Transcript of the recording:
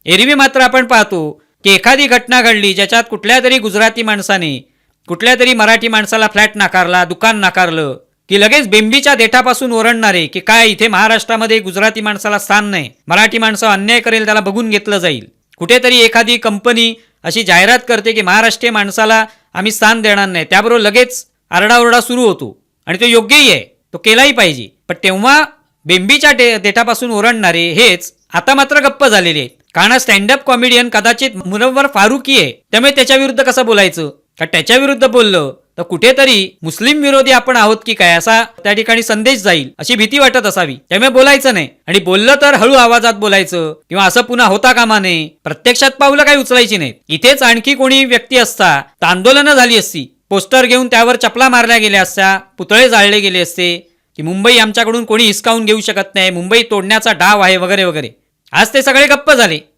एरवी मात्र आपण पाहतो की एखादी घटना घडली ज्याच्यात कुठल्या तरी गुजराती माणसाने कुठल्या तरी मराठी माणसाला फ्लॅट नाकारला, दुकान नाकारलं, की लगेच बेंबीच्या देठापासून ओरडणारे की काय इथे महाराष्ट्रामध्ये गुजराती माणसाला स्थान नाही, मराठी माणसं अन्याय करेल त्याला बघून घेतलं जाईल. कुठेतरी एखादी कंपनी अशी जाहिरात करते की महाराष्ट्रीय माणसाला आम्ही स्थान देणार नाही, त्याबरोबर लगेच आरडाओरडा सुरू होतो. आणि तो योग्यही आहे, तो केलाही पाहिजे. पण तेव्हा बेंबीच्या देठापासून ओरडणारे हेच आता मात्र गप्प झालेले आहेत. कारण स्टँडअप कॉमेडियन कदाचित मुनव्वर फारुकी आहे, त्यामुळे त्याच्या विरुद्ध कसं बोलायचं, का त्याच्या विरुद्ध बोललं तर कुठेतरी मुस्लिम विरोधी आपण आहोत की काय असा त्या ठिकाणी संदेश जाईल अशी भीती वाटत असावी. त्यामुळे बोलायचं नाही, आणि बोललं तर हळू आवाजात बोलायचं किंवा असं पुन्हा होता कामा नये. प्रत्यक्षात पावलं काही उचलायची नाहीत. इथेच आणखी कोणी व्यक्ती असता तर आंदोलनं झाली असती, पोस्टर घेऊन त्यावर चपला मारल्या गेल्या असत्या, पुतळे जाळले गेले असते की मुंबई आमच्याकडून कोणी हिसकावून घेऊ शकत नाही, मुंबई तोडण्याचा डाव आहे वगैरे वगैरे. आज ते सगळे गप्प झाले.